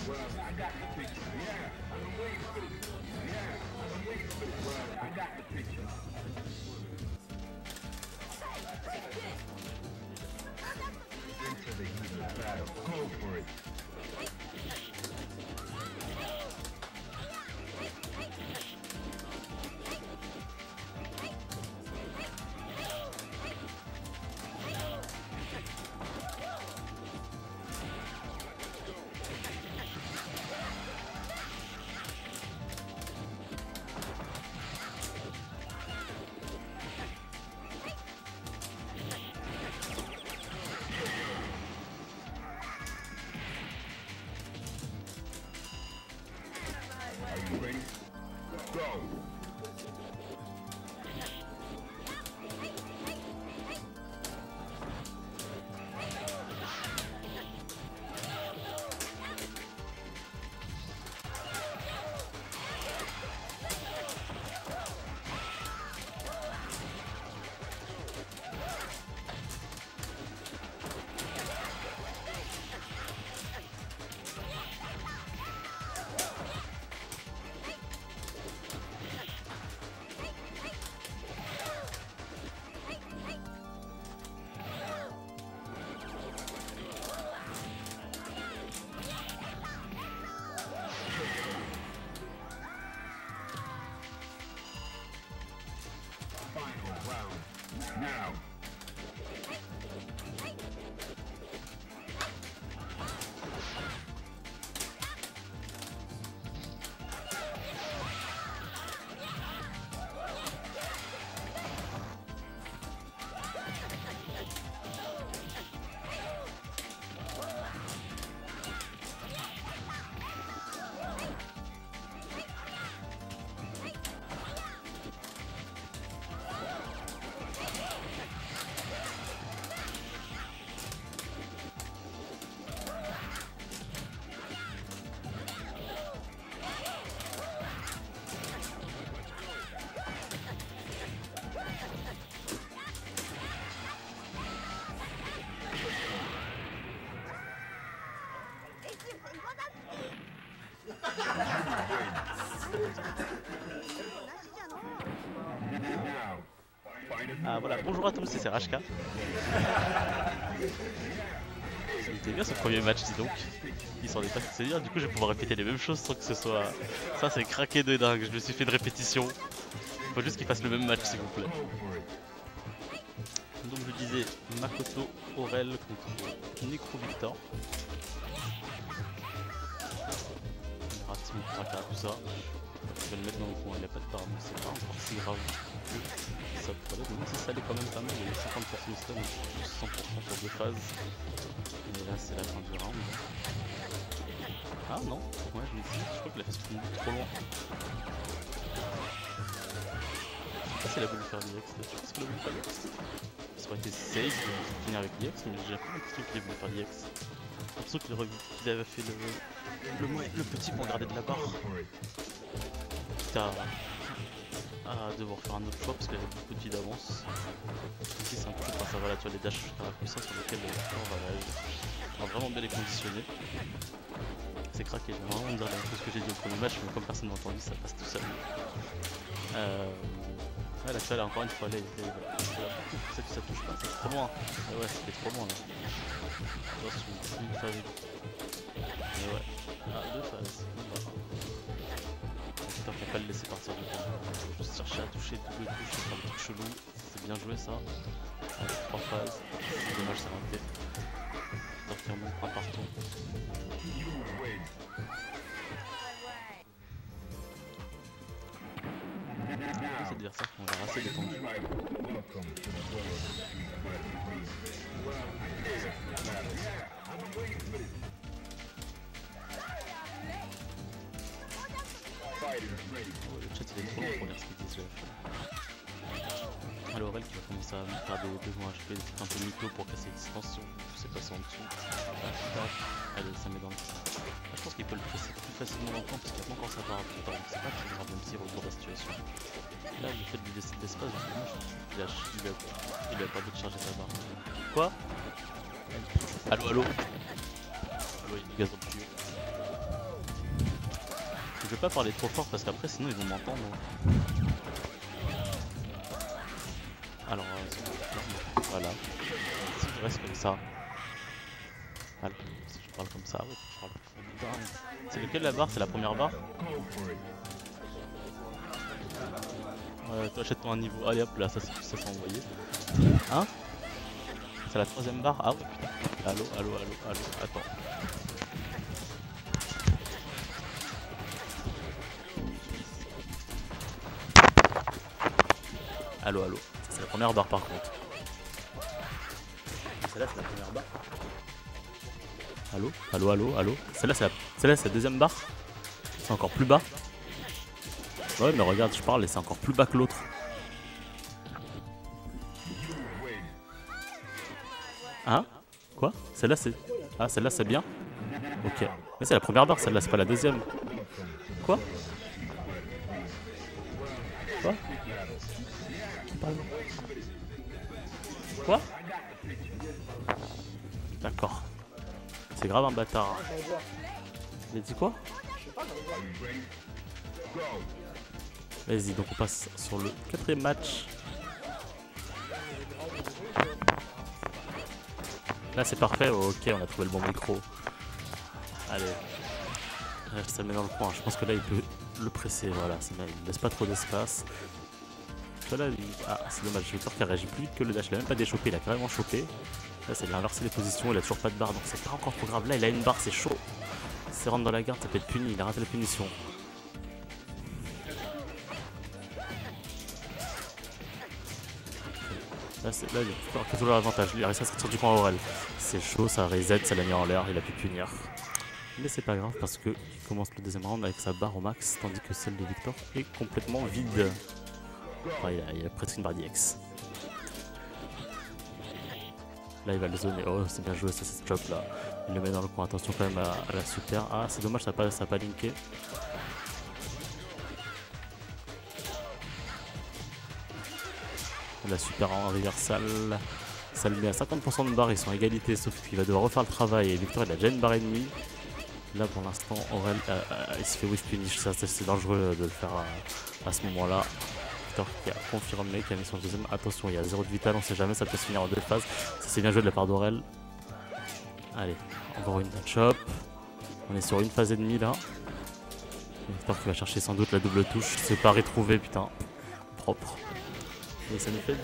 Into the heat of battle. Go for it. Are you ready? Go! Final round. Now. Ah voilà, bonjour à tous, c'est RHK. Il était bien ce premier match, dis donc. Il s'en est pas fait dire, du coup je vais pouvoir répéter les mêmes choses sans que ce soit... Ça c'est craqué de dingue, je me suis fait une répétition. Faut juste qu'il fasse le même match s'il vous plaît. Donc je disais Makoto Aurel contre Necro Victor. On verra si on pourra faire tout ça. Je vais le mettre dans le coin, il n'y a pas de part, donc c'est pas encore si grave que ça pourrait être, même si ça allait quand même pas mal, il y a 50% de stun, plus 100% sur 2 phases. Et là c'est la fin du round. Ah non, ouais je me dis, je crois que la phase est trop loin. Je sais pas si elle a voulu faire l'IX là-dessus, est-ce qu'elle a voulu faire l'IX? Ça aurait été safe de finir avec l'IX, mais j'ai pas l'impression qu'il ait voulu faire l'IX. J'ai l'impression qu'il avait fait le petit pour garder de la barre. À devoir faire un autre choix parce qu'il y avait beaucoup de vie d'avance. Ici c'est un peu quand ça va là, tu as les dashs super puissants sur lesquels on va vraiment bien les conditionner. C'est craqué, je vais vraiment dire la même chose que j'ai dit au premier match, mais comme personne n'a entendu ça passe tout seul. Ouais là tu vois là encore une fois là, ça touche pas, c'est trop loin. Ouais c'était trop loin là. Là sur une phase. Mais ouais, ah 2 phases. J'espère qu'on va pas le laisser partir du temps. Faut juste chercher à toucher double touche, faire des trucs chelous. C'est bien joué ça. 3 phases. C'est dommage, c'est raté. Donc il y en a un partout. Cet adversaire qu'on verra assez détendu. Le chat il est trop long pour lire ce qu'ils disent. Alors Aurel qui va commencer à me faire des besoins HP, des trucs un peu mytho pour casser les distances, je sais passer en dessous. Allez, ça met dans le camp. Je pense qu'il peut le presser plus facilement dans le camp parce qu'il n'y a pas encore sa barre plus tard, donc c'est pas très grave même s'il retourne la situation. Là, le fait de lui laisser de l'espace, il a pas envie de charger sa barre. Quoi? Allo, allo? Allo, il y a du gaz dans le tuyau. Je vais pas parler trop fort parce qu'après sinon ils vont m'entendre. Alors, voilà. Si je reste comme ça. Voilà. Si je parle comme ça, ouais, je parle plus fort. C'est lequel la barre? C'est la première barre? Ouais, toi achète-toi un niveau. Allez hop, là, ça s'est envoyé. Hein? C'est la troisième barre? Ah ouais, putain. Allô, allô, allô, allô, attends. Allô, allô. C'est la première barre par contre. Celle-là, c'est la première barre. Allô, allô, allô, allô. Celle-là, c'est la deuxième barre. C'est encore plus bas. Ouais, mais regarde, je parle et c'est encore plus bas que l'autre. Hein? Quoi? Celle-là, c'est... Ah, celle-là, c'est bien? Ok. Mais c'est la première barre, celle-là, c'est pas la deuxième. Quoi? Quoi? Quoi? D'accord. C'est grave un bâtard. Il a dit quoi? Vas-y, donc on passe sur le quatrième match. Là c'est parfait, ok, on a trouvé le bon micro. Allez. Ça le met dans le coin, je pense que là il peut le presser, voilà, il laisse pas trop d'espace. Là, ah, c'est dommage, Victor qui a réagi plus vite que le dash, il a même pas déchopé, il a carrément chopé. Là c'est de l'inverser les positions, il a toujours pas de barre, donc c'est pas encore trop grave. Là il a une barre, c'est chaud. S'il rentre dans la garde, ça peut être puni, il a raté la punition. Là, il a toujours l'avantage, il a réussi à sortir du coin Aurel. C'est chaud, ça reset, ça l'a mis en l'air, il a pu punir. Mais c'est pas grave parce qu'il commence le deuxième round avec sa barre au max, tandis que celle de Victor est complètement vide. Enfin, il a presque une barre d'IX. Là il va le zoner, oh c'est bien joué ça, c'est ce chop là. Il le met dans le coin, attention quand même à la super. Ah c'est dommage, ça n'a pas linké. La super en reversal. Ça le met à 50% de barre, ils sont à égalité, sauf qu'il va devoir refaire le travail. Et Victor il a déjà une barre et demie. Là pour l'instant Aurel il se fait whiff punish, ça c'est dangereux de le faire à ce moment là. Victor qui a confirmé, qui a mis son deuxième. Attention, il y a 0 de vital, on sait jamais, ça peut se finir en deux phases. Ça c'est bien joué de la part d'Aurel. Allez, encore une touch-up. On est sur une phase et demie là. Victor qui va chercher sans doute la double touche. C'est pas retrouvé, putain. Propre. Et ça nous fait.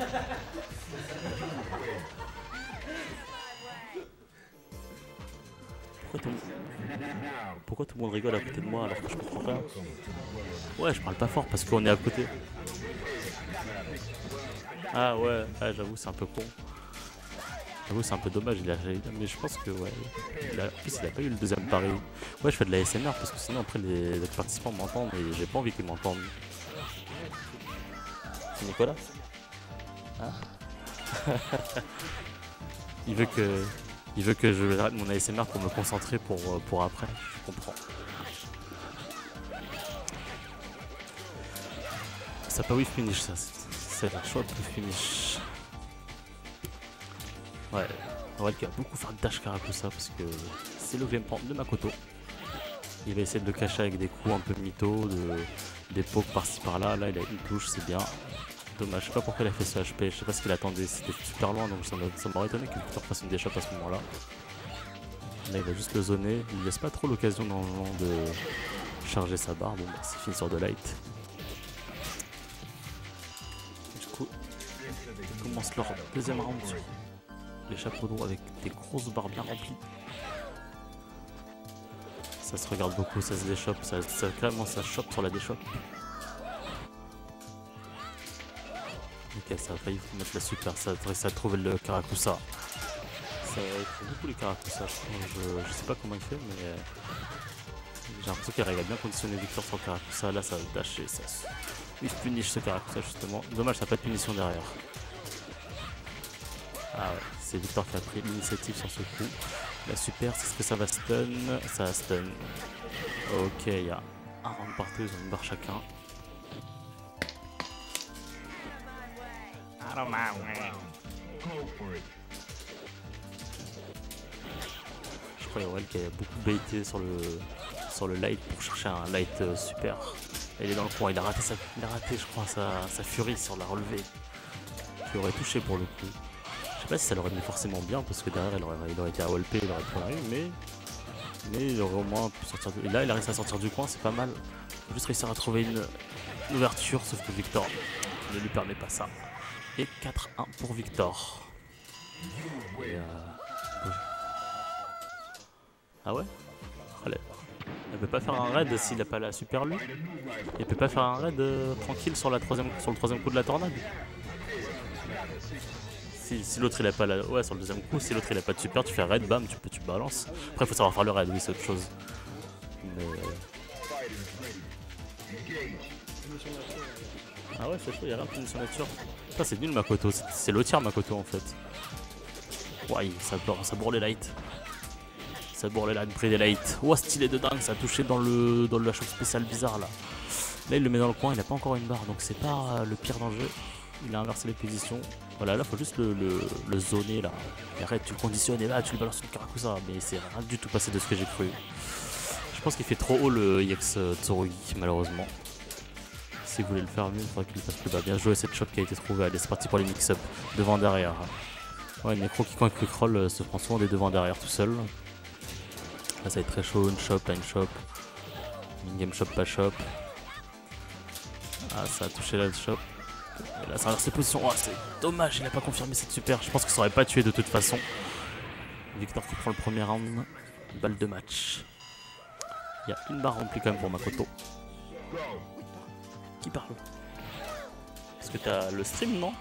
Pourquoi tout le monde rigole à côté de moi alors que je comprends pas? Ouais, je parle pas fort parce qu'on est à côté. Ah ouais, ah, j'avoue c'est un peu con. J'avoue c'est un peu dommage, mais je pense que ouais. En plus il a pas eu le deuxième pari. Ouais, je fais de la SMR parce que sinon après les participants m'entendent et j'ai pas envie qu'ils m'entendent. C'est Nicolas? Ah. Il veut que je arrête mon ASMR pour me concentrer pour après, je comprends. Ça pas whiff finish ça, c'est la choix de finish. Ouais, Aurel qui va beaucoup faire de dash Karakusa parce que c'est le game plan de Makoto. Il va essayer de le cacher avec des coups un peu mytho, des pokes par-ci par-là. Là il a une touche, c'est bien. Dommage, je sais pas pourquoi il a fait ce HP, je sais pas ce qu'il attendait, c'était super loin donc ça m'aurait étonné que Victor fasse une déchappe à ce moment là. Là il va juste le zoner, il laisse pas trop l'occasion dans le moment de charger sa barre, bon bah c'est fini sur de light. Du coup, ils commencent leur deuxième round sur les chapeaux d'eau avec des grosses barres bien remplies. Ça se regarde beaucoup, ça se déchoppe, clairement ça chope sur la déchoppe. Ok, ça a failli mettre la super, ça a réussi à trouver le Karakusa. Ça trouve beaucoup les Karakusa, je sais pas comment il fait, mais j'ai l'impression qu'il arrive à bien conditionner Victor sur le Karakusa. Là, ça va dasher, ça il punish ce Karakusa justement. Dommage, ça n'a pas de punition derrière. Ah ouais, c'est Victor qui a pris l'initiative sur ce coup. La super, c'est ce que ça va stun? Ça va stun. Ok, il y a un round partout, ils ont une barre chacun. Je crois qui a beaucoup baité sur le light pour chercher un light super. Et il est dans le coin, il a raté je crois sa furie sur la relevée. Qui aurait touché pour le coup. Je sais pas si ça l'aurait mis forcément bien parce que derrière il aurait été à wallpay, il aurait pris la rue, mais il aurait au moins pu sortir et là il a réussi à sortir du coin, c'est pas mal. Il faut juste réussir à trouver une ouverture, sauf que Victor ne lui permet pas ça. Et 4-1 pour Victor. Et ah ouais? Allez. Elle peut pas faire un raid s'il a pas la super lui. Il peut pas faire un raid tranquille sur le troisième coup de la tornade. Si l'autre il a pas la. Ouais, sur le deuxième coup, si l'autre il a pas de super, tu fais raid, bam, tu balances. Après, il faut savoir faire le raid, oui, c'est autre chose. Mais. Ah ouais, c'est chaud, il y a rien de punition nature. Ça, c'est nul, Makoto. C'est le tiers, Makoto, en fait. Ouais, ça bourre les lights. Ça bourre les lights, près des lights. Oh, stylé de dingue, ça a touché dans le choc spécial bizarre là. Là, il le met dans le coin, il n'a pas encore une barre, donc c'est pas le pire d'enjeu. Il a inversé les positions. Voilà, là, faut juste le zoner là. Et arrête, tu le conditionnes et là, tu lui balances une Karakusa. Mais c'est rien du tout passé de ce que j'ai cru. Je pense qu'il fait trop haut le IX Tsurugi, malheureusement. Si vous voulez le faire mieux, il faudrait qu'il le fasse plus bas. Bien joué cette shot qui a été trouvée. Allez, c'est parti pour les mix-up. Devant, derrière. Ouais, Necro qui coin quick roll se prend souvent des devant, derrière tout seul. Là, ça va être très chaud. Une shop, line shop. Une game shop, pas shop. Ah, ça a touché la shop. Et là, ça inverse ses positions. Oh, c'est dommage, il a pas confirmé cette super. Je pense que ça aurait pas tué de toute façon. Victor qui prend le premier round. Balle de match. Il y a une barre remplie quand même pour Makoto. Qui parle? Parce que t'as le stream, non?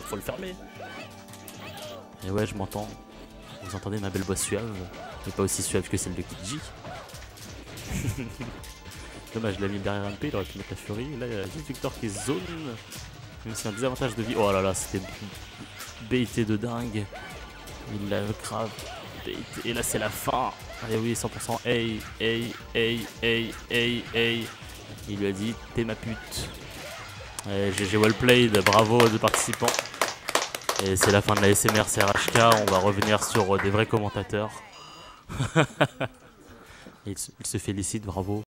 Faut le fermer. Et ouais, je m'entends. Vous entendez ma belle voix suave, mais pas aussi suave que celle de Kidji. Dommage, je l'ai mis derrière MP, il aurait pu mettre la furie. Là, il y a juste Victor qui zone. Même si un désavantage de vie. Oh là là, c'était baité de dingue. Il l'a grave baité. Et là, c'est la fin. Et oui, 100%. Hey. Il lui a dit, t'es ma pute. GG well played, bravo aux deux participants. Et c'est la fin de la SMR CRHK. On va revenir sur des vrais commentateurs. Il se félicite, bravo.